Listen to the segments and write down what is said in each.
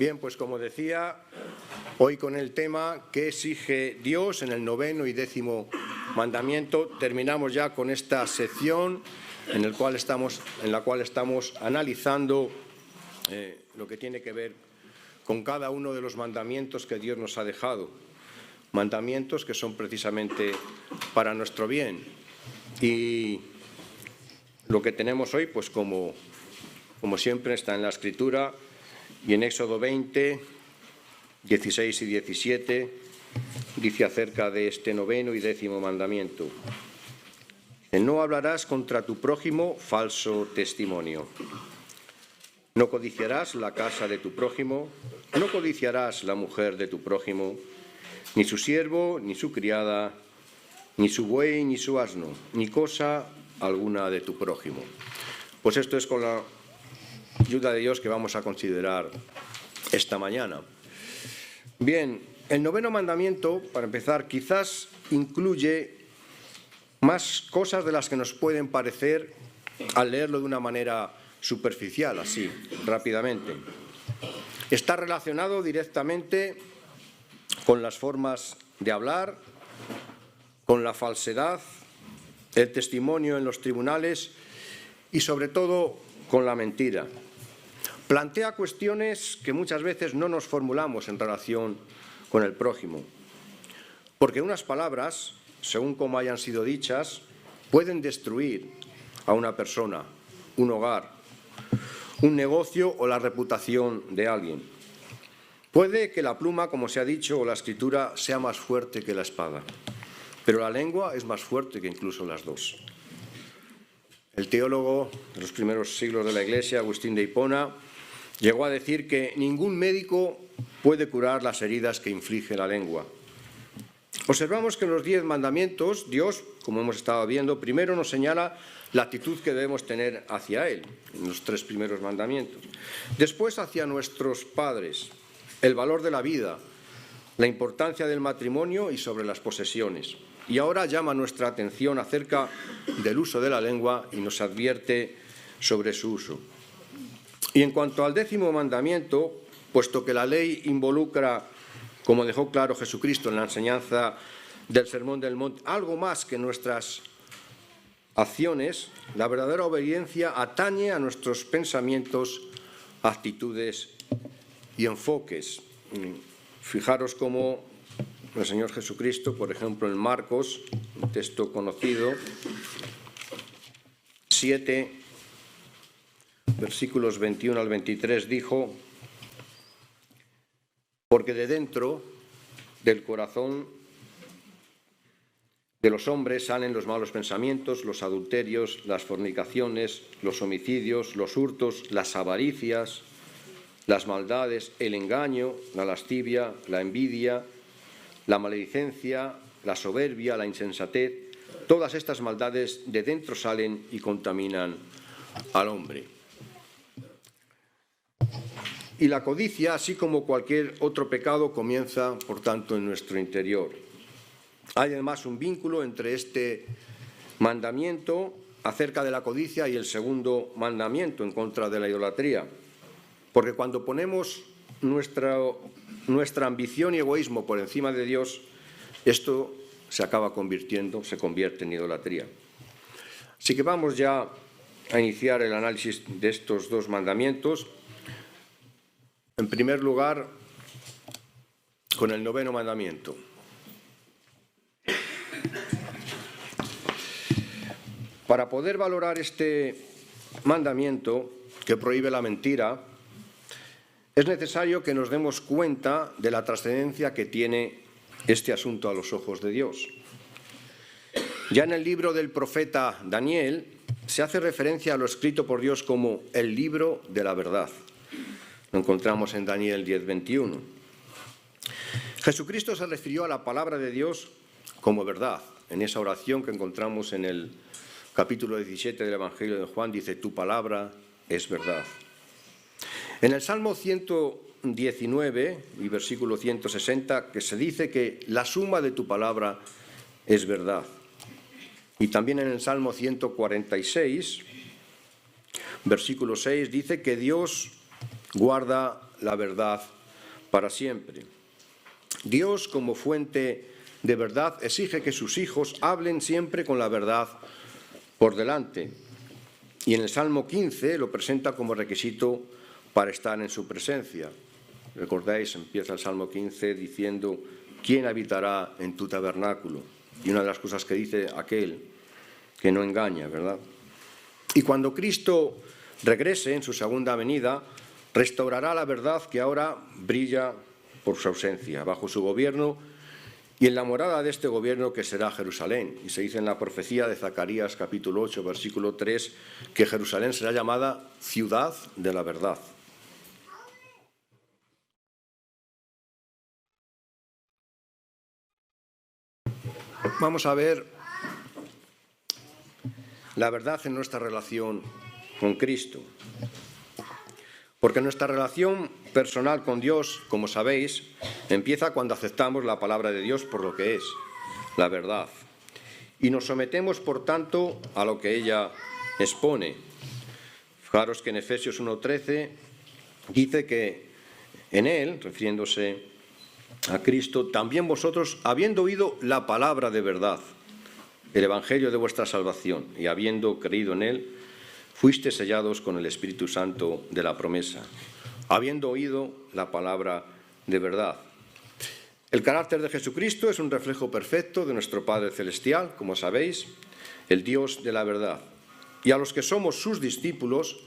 Bien, pues como decía, hoy con el tema ¿qué exige Dios en el 9º y 10º mandamiento? Terminamos ya con esta sección en la cual estamos analizando lo que tiene que ver con cada uno de los mandamientos que Dios nos ha dejado. Mandamientos que son precisamente para nuestro bien. Y lo que tenemos hoy, pues como siempre, está en la Escritura y en Éxodo 20, 16 y 17, dice acerca de este 9º y 10º mandamiento. No hablarás contra tu prójimo falso testimonio. No codiciarás la casa de tu prójimo, no codiciarás la mujer de tu prójimo, ni su siervo, ni su criada, ni su buey, ni su asno, ni cosa alguna de tu prójimo. Pues esto es con la ayuda de Dios que vamos a considerar esta mañana. Bien, el 9º mandamiento, para empezar, quizás incluye más cosas de las que nos pueden parecer al leerlo de una manera superficial, así, rápidamente. Está relacionado directamente con las formas de hablar, con la falsedad, el testimonio en los tribunales y, sobre todo, con la mentira. Plantea cuestiones que muchas veces no nos formulamos en relación con el prójimo, porque unas palabras, según como hayan sido dichas, pueden destruir a una persona, un hogar, un negocio o la reputación de alguien. Puede que la pluma, como se ha dicho, o la escritura sea más fuerte que la espada, pero la lengua es más fuerte que incluso las dos. El teólogo de los primeros siglos de la Iglesia, Agustín de Hipona, llegó a decir que ningún médico puede curar las heridas que inflige la lengua. Observamos que en los 10 mandamientos, Dios, como hemos estado viendo, primero nos señala la actitud que debemos tener hacia Él, en los 3 primeros mandamientos. Después, hacia nuestros padres, el valor de la vida, la importancia del matrimonio y sobre las posesiones. Y ahora llama nuestra atención acerca del uso de la lengua y nos advierte sobre su uso. Y en cuanto al 10º mandamiento, puesto que la ley involucra, como dejó claro Jesucristo en la enseñanza del Sermón del Monte, algo más que nuestras acciones, la verdadera obediencia atañe a nuestros pensamientos, actitudes y enfoques. Fijaros cómo el Señor Jesucristo, por ejemplo, en Marcos, un texto conocido, 7, versículos 21 al 23, dijo: porque de dentro del corazón de los hombres salen los malos pensamientos, los adulterios, las fornicaciones, los homicidios, los hurtos, las avaricias, las maldades, el engaño, la lascivia, la envidia, la maledicencia, la soberbia, la insensatez. Todas estas maldades de dentro salen y contaminan al hombre. Y la codicia, así como cualquier otro pecado, comienza, por tanto, en nuestro interior. Hay además un vínculo entre este mandamiento acerca de la codicia y el segundo mandamiento en contra de la idolatría. Porque cuando ponemos nuestra ambición y egoísmo por encima de Dios, esto se convierte en idolatría. Así que vamos ya a iniciar el análisis de estos 2 mandamientos. En primer lugar, con el 9º mandamiento. Para poder valorar este mandamiento que prohíbe la mentira, es necesario que nos demos cuenta de la trascendencia que tiene este asunto a los ojos de Dios. Ya en el libro del profeta Daniel se hace referencia a lo escrito por Dios como el libro de la verdad. Lo encontramos en Daniel 10:21. Jesucristo se refirió a la palabra de Dios como verdad. En esa oración que encontramos en el capítulo 17 del Evangelio de Juan, dice: tu palabra es verdad. En el Salmo 119 y versículo 160, que se dice que la suma de tu palabra es verdad. Y también en el Salmo 146, versículo 6, dice que Dios guarda la verdad para siempre. Dios, como fuente de verdad, exige que sus hijos hablen siempre con la verdad por delante. Y en el Salmo 15 lo presenta como requisito para estar en su presencia. Recordáis, empieza el Salmo 15 diciendo: ¿quién habitará en tu tabernáculo? Y una de las cosas que dice: aquel que no engaña, ¿verdad? Y cuando Cristo regrese en su segunda venida, restaurará la verdad que ahora brilla por su ausencia, bajo su gobierno y en la morada de este gobierno que será Jerusalén. Y se dice en la profecía de Zacarías capítulo 8, versículo 3, que Jerusalén será llamada ciudad de la verdad. Vamos a ver la verdad en nuestra relación con Cristo. Porque nuestra relación personal con Dios, como sabéis, empieza cuando aceptamos la palabra de Dios por lo que es, la verdad. Y nos sometemos, por tanto, a lo que ella expone. Fijaros que en Efesios 1:13 dice que en Él, refiriéndose a Cristo, también vosotros, habiendo oído la palabra de verdad, el evangelio de vuestra salvación, y habiendo creído en Él, fuisteis sellados con el Espíritu Santo de la promesa, habiendo oído la palabra de verdad. El carácter de Jesucristo es un reflejo perfecto de nuestro Padre Celestial, como sabéis, el Dios de la verdad. Y a los que somos sus discípulos,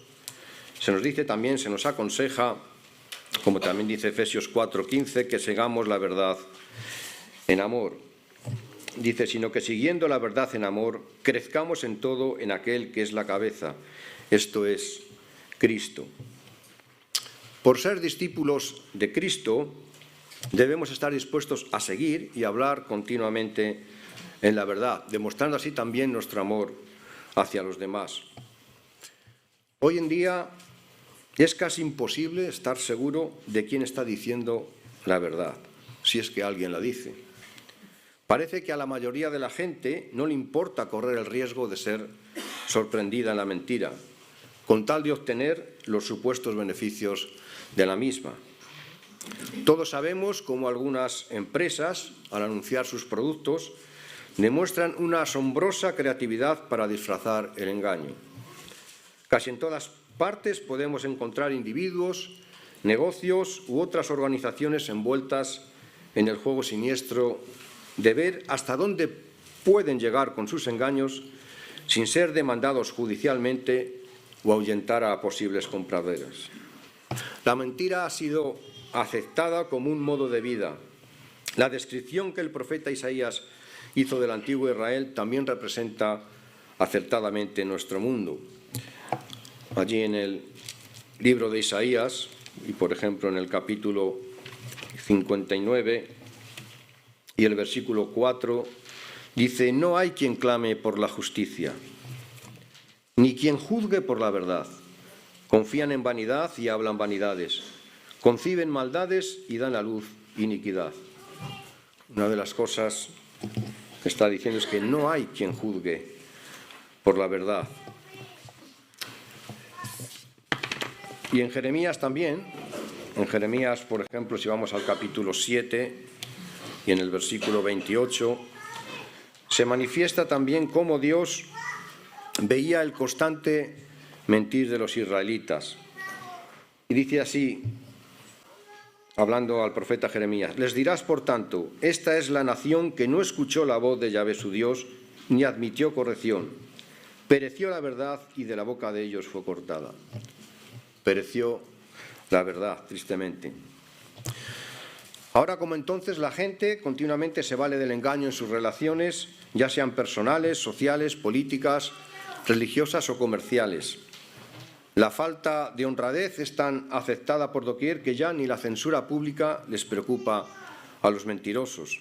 se nos dice también, se nos aconseja, como también dice Efesios 4:15, que sigamos la verdad en amor. Dice, sino que siguiendo la verdad en amor, crezcamos en todo en aquel que es la cabeza, esto es, Cristo. Por ser discípulos de Cristo, debemos estar dispuestos a seguir y hablar continuamente en la verdad, demostrando así también nuestro amor hacia los demás. Hoy en día es casi imposible estar seguro de quién está diciendo la verdad, si es que alguien la dice. Parece que a la mayoría de la gente no le importa correr el riesgo de ser sorprendida en la mentira, con tal de obtener los supuestos beneficios de la misma. Todos sabemos cómo algunas empresas, al anunciar sus productos, demuestran una asombrosa creatividad para disfrazar el engaño. Casi en todas partes podemos encontrar individuos, negocios u otras organizaciones envueltas en el juego siniestro de ver hasta dónde pueden llegar con sus engaños sin ser demandados judicialmente o ahuyentar a posibles compradores. La mentira ha sido aceptada como un modo de vida. La descripción que el profeta Isaías hizo del antiguo Israel también representa acertadamente nuestro mundo. Allí en el libro de Isaías, y por ejemplo en el capítulo 59 y el versículo 4, dice: no hay quien clame por la justicia, ni quien juzgue por la verdad. Confían en vanidad y hablan vanidades. Conciben maldades y dan a luz iniquidad. Una de las cosas que está diciendo es que no hay quien juzgue por la verdad. Y en Jeremías también, en Jeremías, por ejemplo, si vamos al capítulo 7 y en el versículo 28, se manifiesta también cómo Dios veía el constante mentir de los israelitas. Y dice así, hablando al profeta Jeremías: les dirás, por tanto, esta es la nación que no escuchó la voz de Yahvé su Dios, ni admitió corrección. Pereció la verdad y de la boca de ellos fue cortada. Pereció la verdad, tristemente. Ahora como entonces, la gente continuamente se vale del engaño en sus relaciones, ya sean personales, sociales, políticas, religiosas o comerciales. La falta de honradez es tan aceptada por doquier que ya ni la censura pública les preocupa a los mentirosos.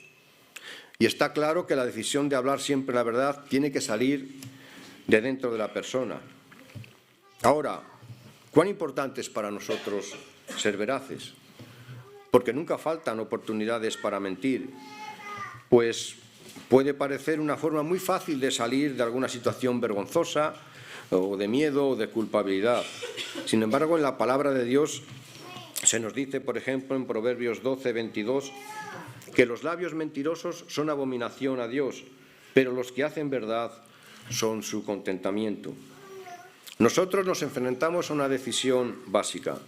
Y está claro que la decisión de hablar siempre la verdad tiene que salir de dentro de la persona. Ahora, ¿cuán importante es para nosotros ser veraces? Porque nunca faltan oportunidades para mentir, pues puede parecer una forma muy fácil de salir de alguna situación vergonzosa o de miedo o de culpabilidad. Sin embargo, en la palabra de Dios Se nos dice, por ejemplo, en Proverbios 12, 22, que los labios mentirosos son abominación a Dios, pero los que hacen verdad son su contentamiento. Nosotros nos enfrentamos a una decisión básica.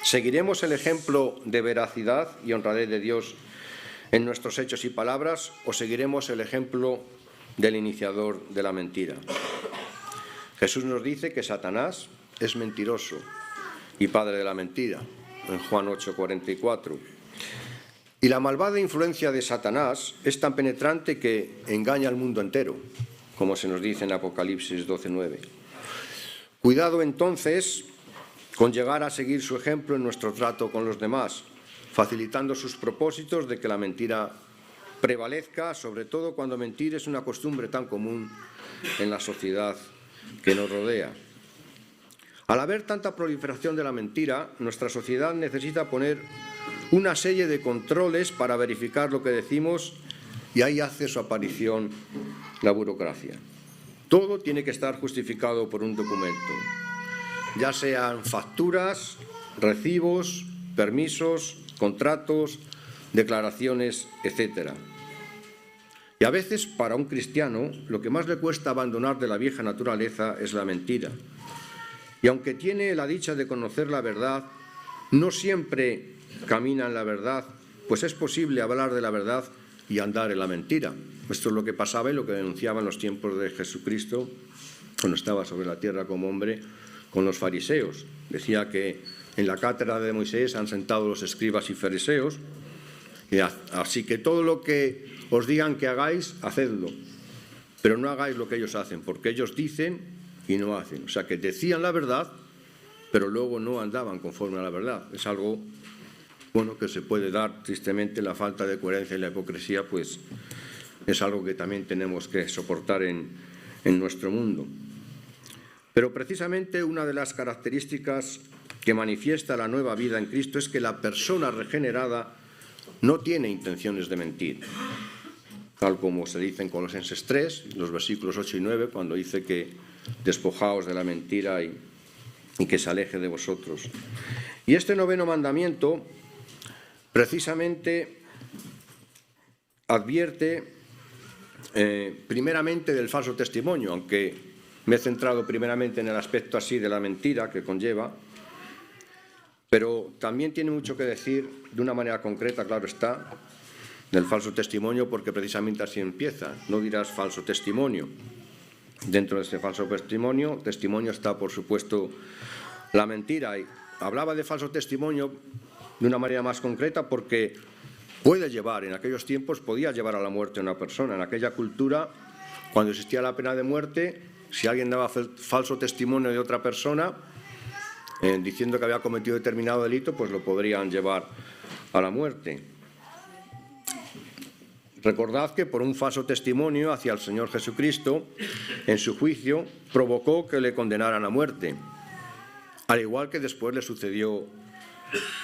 ¿Seguiremos el ejemplo de veracidad y honradez de Dios en nuestros hechos y palabras o seguiremos el ejemplo del iniciador de la mentira? Jesús nos dice que Satanás es mentiroso y padre de la mentira, en Juan 8:44. Y la malvada influencia de Satanás es tan penetrante que engaña al mundo entero, como se nos dice en Apocalipsis 12:9. Cuidado entonces con llegar a seguir su ejemplo en nuestro trato con los demás, facilitando sus propósitos de que la mentira prevalezca, sobre todo cuando mentir es una costumbre tan común en la sociedad que nos rodea. Al haber tanta proliferación de la mentira, nuestra sociedad necesita poner una serie de controles para verificar lo que decimos y ahí hace su aparición la burocracia. Todo tiene que estar justificado por un documento, ya sean facturas, recibos, permisos, contratos, declaraciones, etc. Y a veces, para un cristiano, lo que más le cuesta abandonar de la vieja naturaleza es la mentira. Y aunque tiene la dicha de conocer la verdad, no siempre camina en la verdad, pues es posible hablar de la verdad y andar en la mentira. Esto es lo que pasaba y lo que denunciaba en los tiempos de Jesucristo, cuando estaba sobre la tierra como hombre, con los fariseos. Decía que en la cátedra de Moisés han sentado los escribas y fariseos, así que todo lo que os digan que hagáis, hacedlo, pero no hagáis lo que ellos hacen, porque ellos dicen y no hacen. O sea, que decían la verdad, pero luego no andaban conforme a la verdad. Es algo, bueno, que se puede dar tristemente. La falta de coherencia y la hipocresía, pues es algo que también tenemos que soportar en nuestro mundo. Pero precisamente una de las características que manifiesta la nueva vida en Cristo es que la persona regenerada no tiene intenciones de mentir, tal como se dice en Colosenses 3, los versículos 8 y 9, cuando dice que despojaos de la mentira y que se aleje de vosotros. Y este noveno mandamiento precisamente advierte primeramente del falso testimonio, aunque me he centrado primeramente en el aspecto así de la mentira que conlleva, pero también tiene mucho que decir de una manera concreta, claro está, del falso testimonio, porque precisamente así empieza. No dirás falso testimonio. Dentro de este falso testimonio está, por supuesto, la mentira. Y hablaba de falso testimonio de una manera más concreta porque puede llevar, en aquellos tiempos podía llevar a la muerte a una persona. En aquella cultura, cuando existía la pena de muerte, si alguien daba falso testimonio de otra persona, diciendo que había cometido determinado delito, pues lo podrían llevar a la muerte. Recordad que por un falso testimonio hacia el Señor Jesucristo, en su juicio, provocó que le condenaran a muerte, al igual que después le sucedió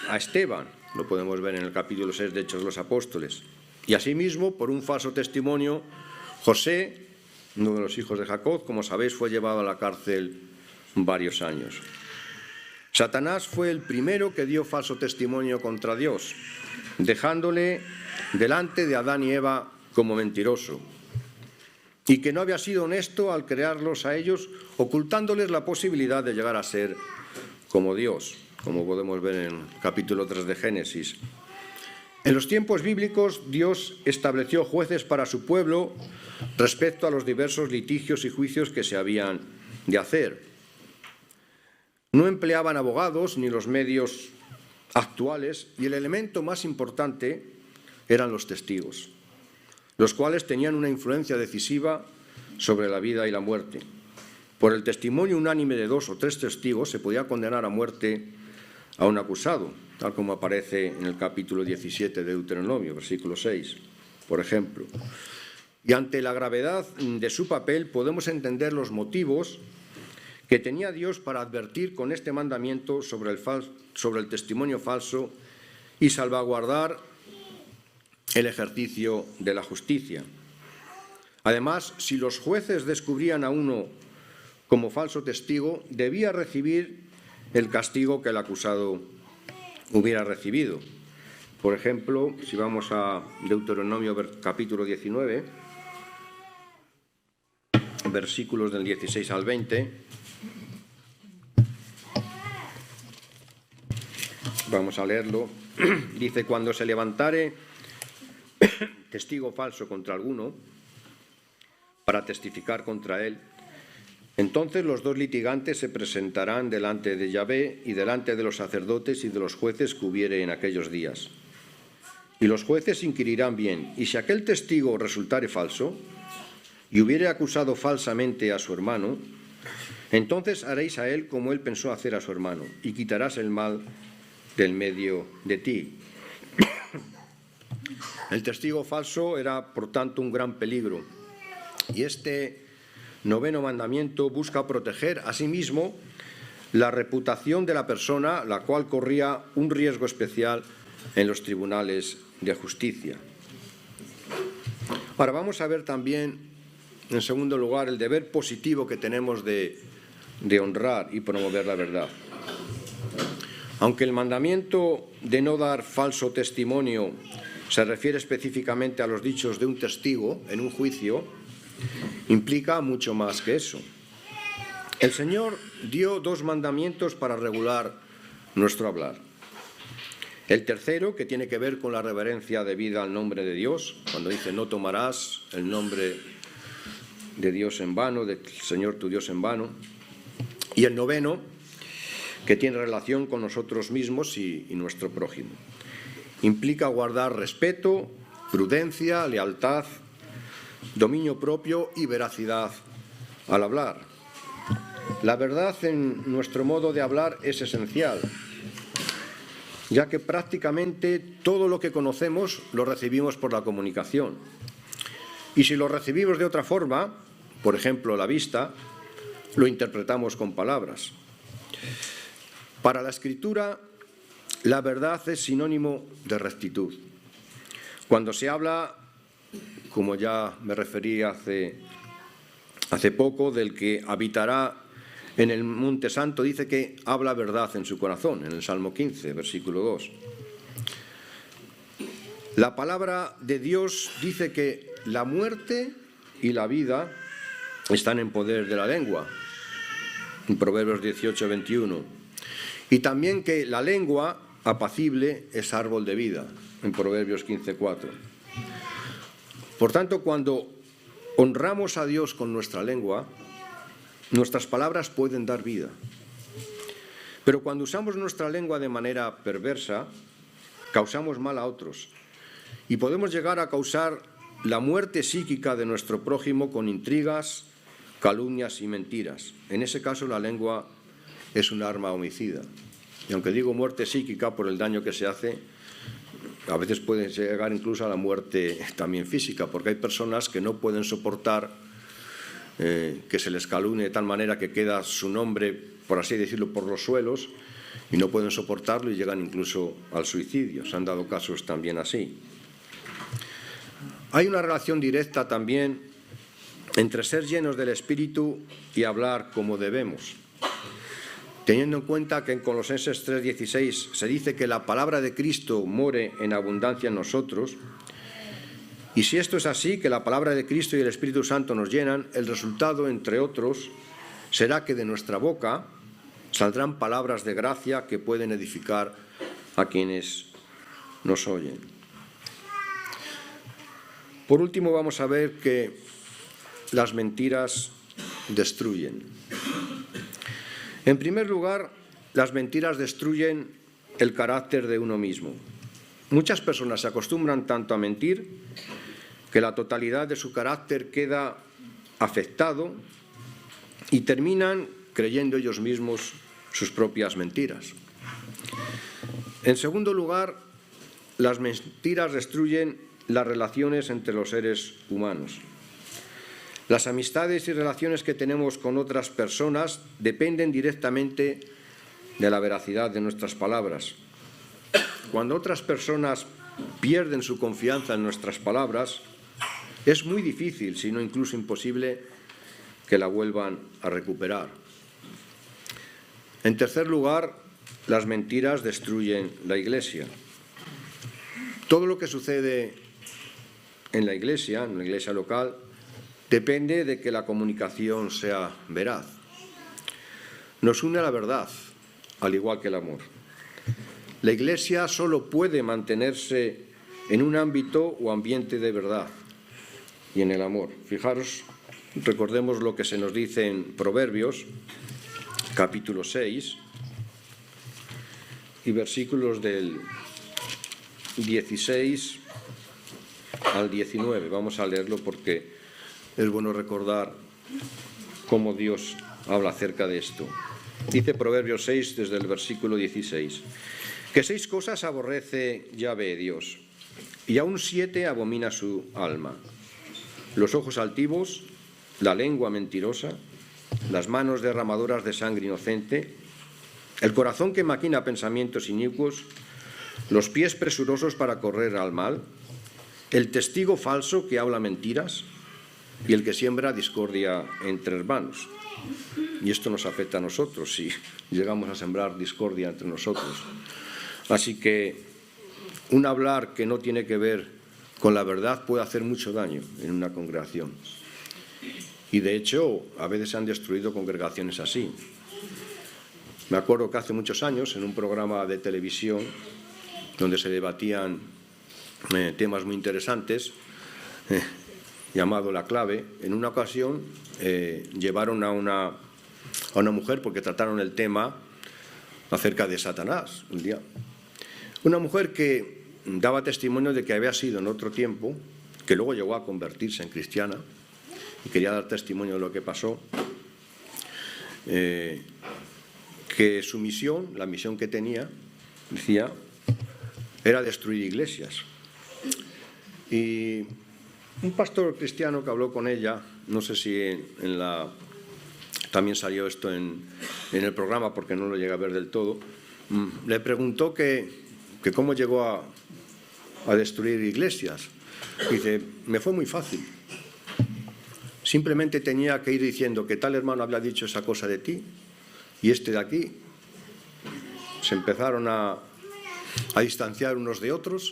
a Esteban, lo podemos ver en el capítulo 6 de Hechos de los Apóstoles. Y asimismo, por un falso testimonio, José, uno de los hijos de Jacob, como sabéis, fue llevado a la cárcel varios años. Satanás fue el primero que dio falso testimonio contra Dios, dejándole delante de Adán y Eva como mentiroso, y que no había sido honesto al crearlos a ellos, ocultándoles la posibilidad de llegar a ser como Dios, como podemos ver en el capítulo 3 de Génesis. En los tiempos bíblicos, Dios estableció jueces para su pueblo respecto a los diversos litigios y juicios que se habían de hacer. No empleaban abogados ni los medios actuales, y el elemento más importante eran los testigos, los cuales tenían una influencia decisiva sobre la vida y la muerte. Por el testimonio unánime de 2 o 3 testigos se podía condenar a muerte a un acusado, tal como aparece en el capítulo 17 de Deuteronomio, versículo 6, por ejemplo. Y ante la gravedad de su papel podemos entender los motivos que tenía Dios para advertir con este mandamiento sobre el testimonio falso y salvaguardar el ejercicio de la justicia. Además, si los jueces descubrían a uno como falso testigo, debía recibir el castigo que el acusado hubiera recibido. Por ejemplo, si vamos a Deuteronomio capítulo 19, versículos del 16 al 20, vamos a leerlo. Dice: cuando se levantare testigo falso contra alguno para testificar contra él, entonces los dos litigantes se presentarán delante de Yahvé y delante de los sacerdotes y de los jueces que hubiere en aquellos días. Y los jueces inquirirán bien, y si aquel testigo resultare falso y hubiere acusado falsamente a su hermano, entonces haréis a él como él pensó hacer a su hermano, y quitarás el mal del medio de ti. El testigo falso era, por tanto, un gran peligro, y este noveno mandamiento busca proteger a sí mismo la reputación de la persona, la cual corría un riesgo especial en los tribunales de justicia. Ahora vamos a ver también, en segundo lugar, el deber positivo que tenemos de honrar y promover la verdad. Aunque el mandamiento de no dar falso testimonio se refiere específicamente a los dichos de un testigo en un juicio, implica mucho más que eso. El Señor dio dos mandamientos para regular nuestro hablar. El tercero, que tiene que ver con la reverencia debida al nombre de Dios, cuando dice: no tomarás el nombre de Dios en vano, del Señor tu Dios en vano. Y el noveno, que tiene relación con nosotros mismos y nuestro prójimo. Implica guardar respeto, prudencia, lealtad, dominio propio y veracidad al hablar. La verdad en nuestro modo de hablar es esencial, ya que prácticamente todo lo que conocemos lo recibimos por la comunicación. Y si lo recibimos de otra forma, por ejemplo la vista, lo interpretamos con palabras. Para la Escritura, la verdad es sinónimo de rectitud. Cuando se habla, como ya me referí hace poco, del que habitará en el Monte Santo, dice que habla verdad en su corazón, en el Salmo 15, versículo 2. La palabra de Dios dice que la muerte y la vida están en poder de la lengua, en Proverbios 18, 21. Y también que la lengua apacible es árbol de vida, en Proverbios 15, 4. Por tanto, cuando honramos a Dios con nuestra lengua, nuestras palabras pueden dar vida. Pero cuando usamos nuestra lengua de manera perversa, causamos mal a otros y podemos llegar a causar la muerte psíquica de nuestro prójimo con intrigas, calumnias y mentiras. En ese caso, la lengua es un arma homicida. Y aunque digo muerte psíquica por el daño que se hace, a veces puede llegar incluso a la muerte también física, porque hay personas que no pueden soportar que se les calumnie de tal manera que queda su nombre, por así decirlo, por los suelos, y no pueden soportarlo y llegan incluso al suicidio. Se han dado casos también así. Hay una relación directa también entre ser llenos del Espíritu y hablar como debemos. Teniendo en cuenta que en Colosenses 3:16 se dice que la palabra de Cristo more en abundancia en nosotros, y si esto es así, que la palabra de Cristo y el Espíritu Santo nos llenan, el resultado, entre otros, será que de nuestra boca saldrán palabras de gracia que pueden edificar a quienes nos oyen. Por último, vamos a ver que las mentiras destruyen. En primer lugar, las mentiras destruyen el carácter de uno mismo. Muchas personas se acostumbran tanto a mentir que la totalidad de su carácter queda afectado y terminan creyendo ellos mismos sus propias mentiras. En segundo lugar, las mentiras destruyen las relaciones entre los seres humanos. Las amistades y relaciones que tenemos con otras personas dependen directamente de la veracidad de nuestras palabras. Cuando otras personas pierden su confianza en nuestras palabras, es muy difícil, si no incluso imposible, que la vuelvan a recuperar. En tercer lugar, las mentiras destruyen la Iglesia. Todo lo que sucede en la Iglesia local, depende de que la comunicación sea veraz. Nos une la verdad, al igual que el amor. La Iglesia solo puede mantenerse en un ámbito o ambiente de verdad y en el amor. Fijaros, recordemos lo que se nos dice en Proverbios, capítulo 6, y versículos del 16 al 19. Vamos a leerlo porque es bueno recordar cómo Dios habla acerca de esto. Dice Proverbios 6, desde el versículo 16, que 6 cosas aborrece Yahvé Dios, y aún 7 abomina su alma: los ojos altivos, la lengua mentirosa, las manos derramadoras de sangre inocente, el corazón que maquina pensamientos inicuos, los pies presurosos para correr al mal, el testigo falso que habla mentiras y el que siembra discordia entre hermanos. Y esto nos afecta a nosotros si llegamos a sembrar discordia entre nosotros. Así que un hablar que no tiene que ver con la verdad puede hacer mucho daño en una congregación. Y de hecho, a veces se han destruido congregaciones así. Me acuerdo que hace muchos años, en un programa de televisión donde se debatían temas muy interesantes, llamado La Clave, en una ocasión llevaron a una mujer, porque trataron el tema acerca de Satanás un día. Una mujer que daba testimonio de que había sido en otro tiempo, que luego llegó a convertirse en cristiana y quería dar testimonio de lo que pasó, que su misión, la misión que tenía, decía, era destruir iglesias. Y un pastor cristiano que habló con ella, no sé si también salió esto en el programa porque no lo llegué a ver del todo, le preguntó que cómo llegó a destruir iglesias. Dice, me fue muy fácil. Simplemente tenía que ir diciendo que tal hermano había dicho esa cosa de ti y este de aquí. Se empezaron a distanciar unos de otros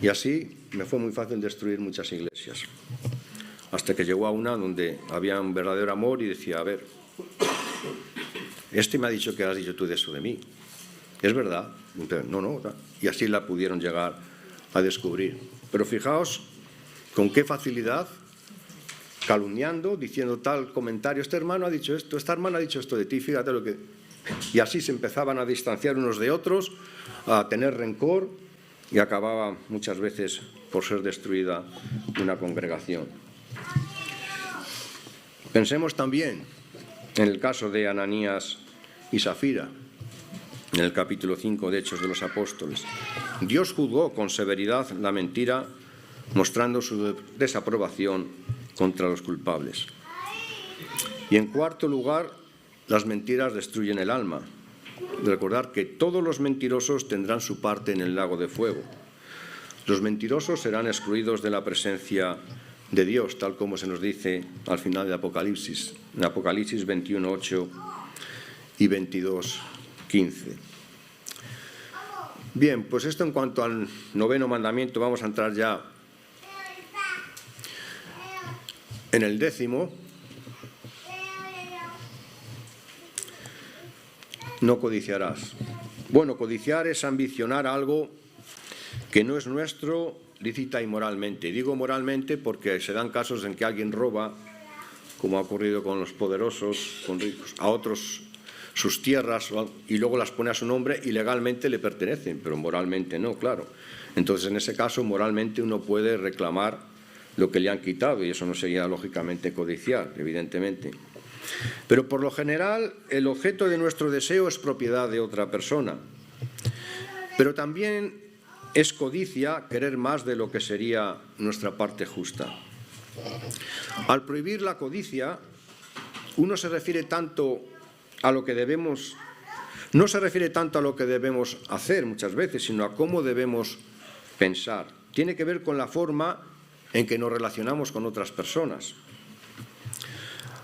y así me fue muy fácil destruir muchas iglesias. Hasta que llegó a una donde había un verdadero amor y decía, a ver, este me ha dicho que has dicho tú de eso de mí. ¿Es verdad? No. Y así la pudieron llegar a descubrir. Pero fijaos con qué facilidad, calumniando, diciendo tal comentario, este hermano ha dicho esto, esta hermana ha dicho esto de ti, fíjate lo que... Y así se empezaban a distanciar unos de otros, a tener rencor y acababa muchas veces por ser destruida una congregación. Pensemos también en el caso de Ananías y Safira, en el capítulo 5 de Hechos de los Apóstoles. Dios juzgó con severidad la mentira, mostrando su desaprobación contra los culpables. Y en cuarto lugar, las mentiras destruyen el alma. Recordar que todos los mentirosos tendrán su parte en el lago de fuego. Los mentirosos serán excluidos de la presencia de Dios, tal como se nos dice al final de Apocalipsis, en Apocalipsis 21:8 y 22:15. Bien, pues esto en cuanto al 9º mandamiento. Vamos a entrar ya en el 10º. No codiciarás. Bueno, codiciar es ambicionar algo que no es nuestro, lícita y moralmente. Digo moralmente porque se dan casos en que alguien roba, como ha ocurrido con los poderosos, con ricos, a otros sus tierras y luego las pone a su nombre y legalmente le pertenecen, pero moralmente no, claro. Entonces, en ese caso, moralmente uno puede reclamar lo que le han quitado y eso no sería lógicamente codiciar, evidentemente. Pero por lo general, el objeto de nuestro deseo es propiedad de otra persona. Pero también es codicia querer más de lo que sería nuestra parte justa. Al prohibir la codicia, uno se refiere tanto a lo que debemos, no se refiere tanto a lo que debemos hacer muchas veces, sino a cómo debemos pensar. Tiene que ver con la forma en que nos relacionamos con otras personas.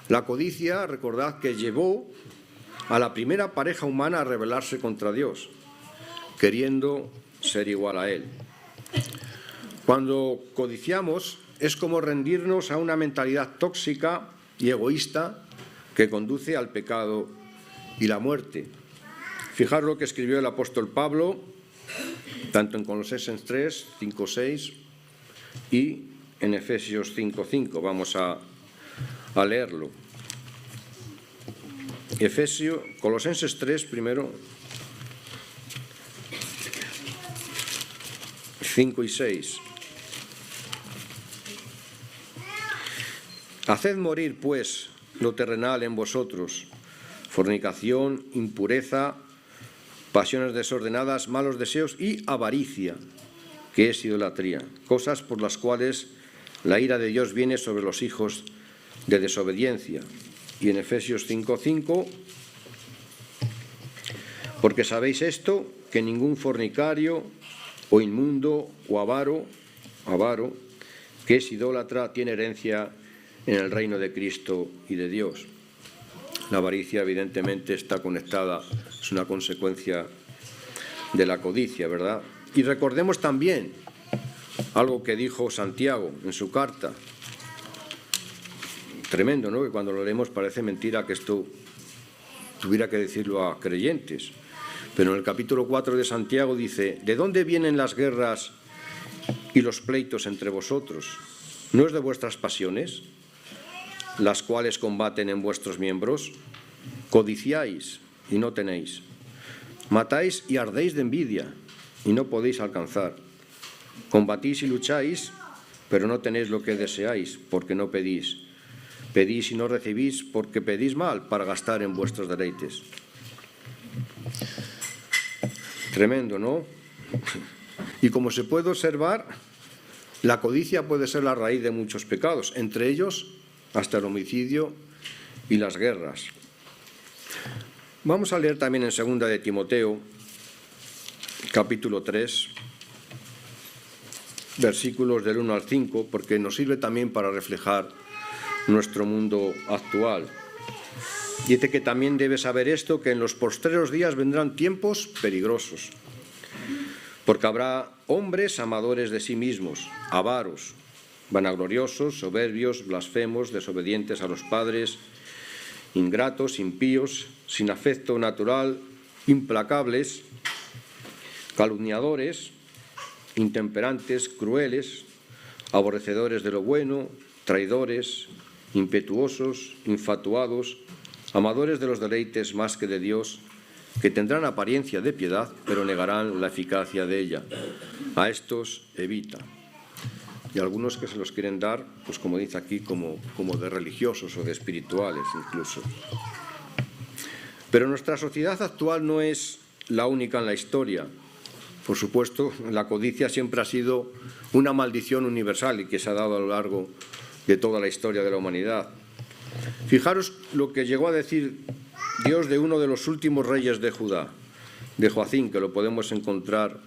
La codicia, recordad que llevó a la primera pareja humana a rebelarse contra Dios, queriendo ser igual a Él. Cuando codiciamos es como rendirnos a una mentalidad tóxica y egoísta que conduce al pecado y la muerte. Fijaros lo que escribió el apóstol Pablo, tanto en Colosenses 3, 5, 6 y en Efesios 5, 5. Vamos a leerlo. Colosenses 3, primero, 5 y 6. Haced morir, pues, lo terrenal en vosotros: fornicación, impureza, pasiones desordenadas, malos deseos y avaricia, que es idolatría, cosas por las cuales la ira de Dios viene sobre los hijos de desobediencia. Y en Efesios 5:5, porque sabéis esto, que ningún fornicario o inmundo o avaro, que es idólatra, tiene herencia en el reino de Cristo y de Dios. La avaricia evidentemente está conectada, es una consecuencia de la codicia, ¿verdad? Y recordemos también algo que dijo Santiago en su carta. Tremendo, ¿no? Que cuando lo leemos parece mentira que esto tuviera que decirlo a creyentes. Pero en el capítulo 4 de Santiago dice: ¿de dónde vienen las guerras y los pleitos entre vosotros? ¿No es de vuestras pasiones, las cuales combaten en vuestros miembros? Codiciáis y no tenéis. Matáis y ardéis de envidia y no podéis alcanzar. Combatís y lucháis, pero no tenéis lo que deseáis, porque no pedís. Pedís y no recibís, porque pedís mal para gastar en vuestros deleites. Tremendo, ¿no? Y como se puede observar, la codicia puede ser la raíz de muchos pecados, entre ellos hasta el homicidio y las guerras. Vamos a leer también en 2 de Timoteo, capítulo 3, versículos del 1 al 5, porque nos sirve también para reflejar nuestro mundo actual. Dice que también debes saber esto, que en los postreros días vendrán tiempos peligrosos, porque habrá hombres amadores de sí mismos, avaros, vanagloriosos, soberbios, blasfemos, desobedientes a los padres, ingratos, impíos, sin afecto natural, implacables, calumniadores, intemperantes, crueles, aborrecedores de lo bueno, traidores, impetuosos, infatuados, amadores de los deleites más que de Dios, que tendrán apariencia de piedad, pero negarán la eficacia de ella. A estos evita. Y algunos que se los quieren dar, pues como dice aquí, como de religiosos o de espirituales incluso. Pero nuestra sociedad actual no es la única en la historia. Por supuesto, la codicia siempre ha sido una maldición universal y que se ha dado a lo largo de toda la historia de la humanidad. Fijaros lo que llegó a decir Dios de uno de los últimos reyes de Judá, de Joacim, que lo podemos encontrar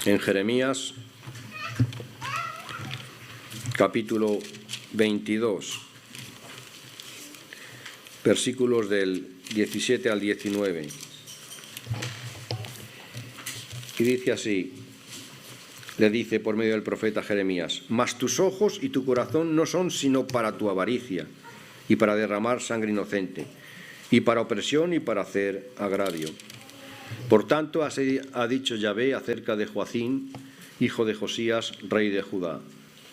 en Jeremías, capítulo 22, versículos del 17 al 19. Y dice así, le dice por medio del profeta Jeremías: mas tus ojos y tu corazón no son sino para tu avaricia y para derramar sangre inocente, y para opresión y para hacer agravio. Por tanto, así ha dicho Yahvé acerca de Joacim, hijo de Josías, rey de Judá: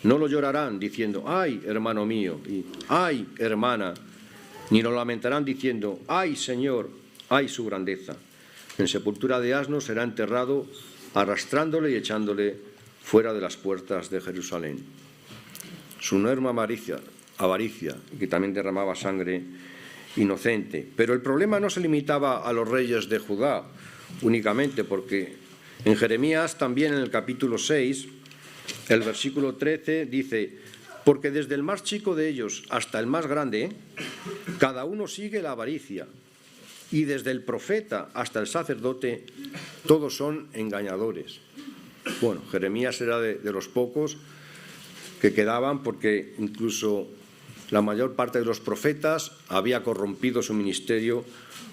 no lo llorarán diciendo, ay, hermano mío, y ay, hermana, ni lo lamentarán diciendo, ay, Señor, ay, su grandeza. En sepultura de asnos será enterrado, arrastrándole y echándole fuera de las puertas de Jerusalén. Su enorme avaricia, que también derramaba sangre inocente. Pero el problema no se limitaba a los reyes de Judá únicamente, porque en Jeremías, también en el capítulo 6, el versículo 13 dice: porque desde el más chico de ellos hasta el más grande, cada uno sigue la avaricia, y desde el profeta hasta el sacerdote, todos son engañadores. Bueno, Jeremías era de los pocos que quedaban, porque incluso la mayor parte de los profetas había corrompido su ministerio,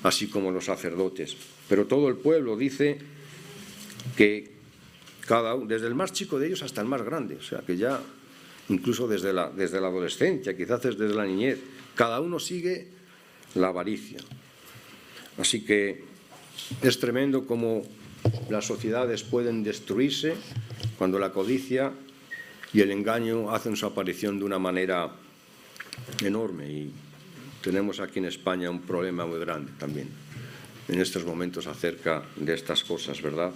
así como los sacerdotes. Pero todo el pueblo dice que desde el más chico de ellos hasta el más grande, o sea que ya incluso desde la adolescencia, quizás desde la niñez, cada uno sigue la avaricia. Así que es tremendo cómo las sociedades pueden destruirse cuando la codicia y el engaño hacen su aparición de una manera enorme. Y tenemos aquí en España un problema muy grande también en estos momentos acerca de estas cosas, ¿verdad?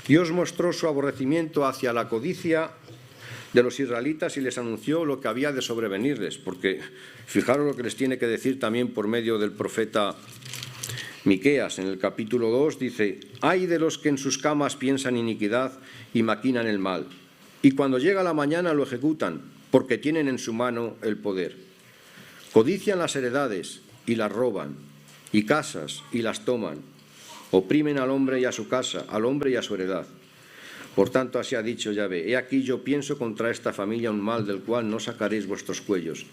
Dios mostró su aborrecimiento hacia la codicia de los israelitas y les anunció lo que había de sobrevenirles, porque fijaros lo que les tiene que decir también por medio del profeta Miqueas. En el capítulo 2 dice: «Ay de los que en sus camas piensan iniquidad y maquinan el mal, y cuando llega la mañana lo ejecutan, porque tienen en su mano el poder. Codician las heredades y las roban, y casas y las toman. Oprimen al hombre y a su casa, al hombre y a su heredad. Por tanto, así ha dicho Yahvé: he aquí yo pienso contra esta familia un mal del cual no sacaréis vuestros cuellos,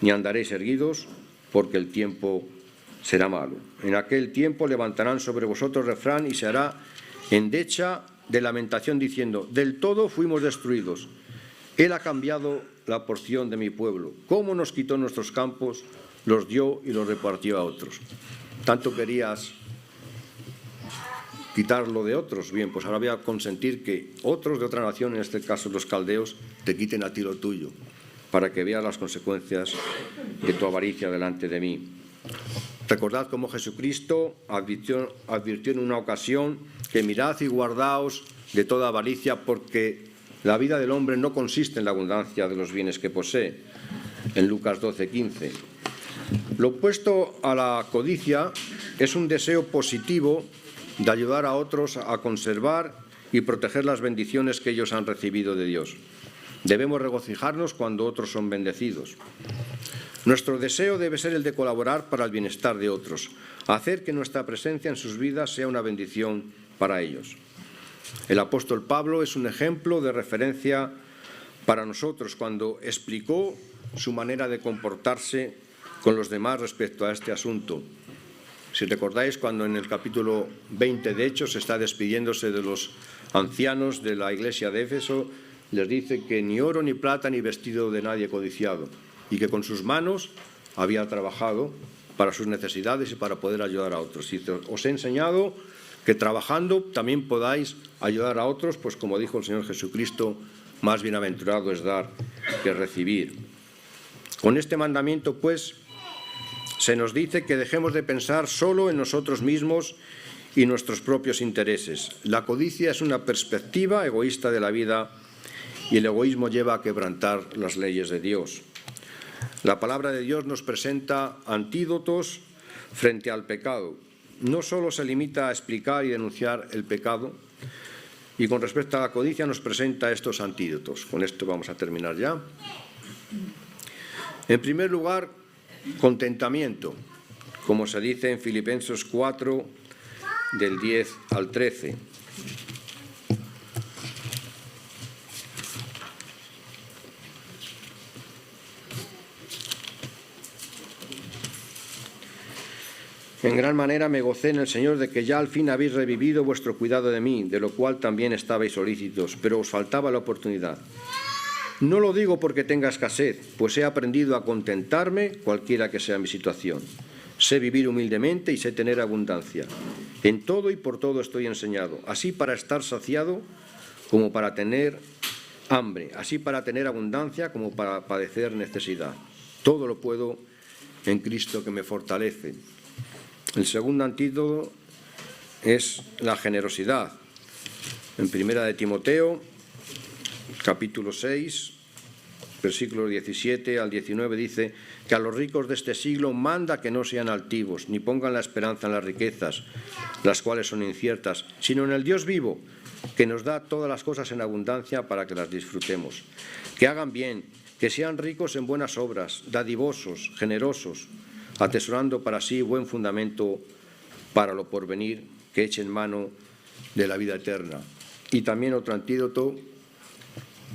ni andaréis erguidos, porque el tiempo será malo. En aquel tiempo levantarán sobre vosotros refrán y se hará endecha de lamentación diciendo: del todo fuimos destruidos. Él ha cambiado la porción de mi pueblo. Cómo nos quitó nuestros campos, los dio y los repartió a otros». Tanto querías quitarlo de otros, bien, pues ahora voy a consentir que otros de otra nación, en este caso los caldeos, te quiten a ti lo tuyo, para que veas las consecuencias de tu avaricia delante de mí. Recordad cómo Jesucristo advirtió en una ocasión que mirad y guardaos de toda avaricia, porque la vida del hombre no consiste en la abundancia de los bienes que posee, en Lucas 12:15. Lo opuesto a la codicia es un deseo positivo de ayudar a otros a conservar y proteger las bendiciones que ellos han recibido de Dios. Debemos regocijarnos cuando otros son bendecidos. Nuestro deseo debe ser el de colaborar para el bienestar de otros, hacer que nuestra presencia en sus vidas sea una bendición para ellos. El apóstol Pablo es un ejemplo de referencia para nosotros cuando explicó su manera de comportarse con los demás respecto a este asunto. Si recordáis, cuando en el capítulo 20 de Hechos está despidiéndose de los ancianos de la iglesia de Éfeso, les dice que ni oro, ni plata, ni vestido de nadie codiciado, y que con sus manos había trabajado para sus necesidades y para poder ayudar a otros. Y os he enseñado que trabajando también podáis ayudar a otros, pues como dijo el Señor Jesucristo, más bienaventurado es dar que recibir. Con este mandamiento, pues, se nos dice que dejemos de pensar solo en nosotros mismos y nuestros propios intereses. La codicia es una perspectiva egoísta de la vida y el egoísmo lleva a quebrantar las leyes de Dios. La palabra de Dios nos presenta antídotos frente al pecado. No solo se limita a explicar y denunciar el pecado, y con respecto a la codicia nos presenta estos antídotos. Con esto vamos a terminar ya. En primer lugar, contentamiento, como se dice en Filipenses 4, del 10 al 13. En gran manera me gocé en el Señor de que ya al fin habéis revivido vuestro cuidado de mí, de lo cual también estabais solícitos, pero os faltaba la oportunidad. No lo digo porque tenga escasez, pues he aprendido a contentarme cualquiera que sea mi situación. Sé vivir humildemente y sé tener abundancia. En todo y por todo estoy enseñado, así para estar saciado como para tener hambre, así para tener abundancia como para padecer necesidad. Todo lo puedo en Cristo que me fortalece. El segundo antídoto es la generosidad. En Primera de Timoteo, capítulo 6, versículos 17 al 19, dice que a los ricos de este siglo manda que no sean altivos, ni pongan la esperanza en las riquezas, las cuales son inciertas, sino en el Dios vivo, que nos da todas las cosas en abundancia para que las disfrutemos. Que hagan bien, que sean ricos en buenas obras, dadivosos, generosos, atesorando para sí buen fundamento para lo porvenir, que echen mano de la vida eterna. Y también otro antídoto,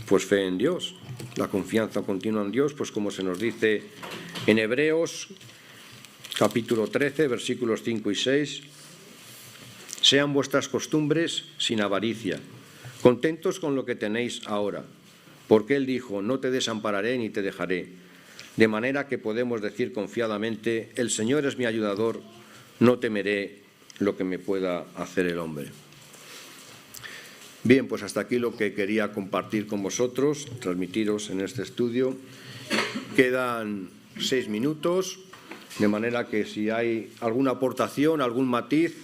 pues fe en Dios. la confianza continua en Dios, pues como se nos dice en Hebreos, capítulo 13, versículos 5 y 6, sean vuestras costumbres sin avaricia, contentos con lo que tenéis ahora, porque Él dijo, no te desampararé ni te dejaré, de manera que podemos decir confiadamente, el Señor es mi ayudador, no temeré lo que me pueda hacer el hombre. Bien, pues hasta aquí lo que quería compartir con vosotros, transmitiros en este estudio. Quedan 6 minutos, de manera que si hay alguna aportación, algún matiz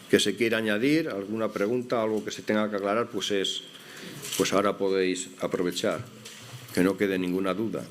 que se quiera añadir, alguna pregunta, algo que se tenga que aclarar, pues ahora podéis aprovechar, que no quede ninguna duda.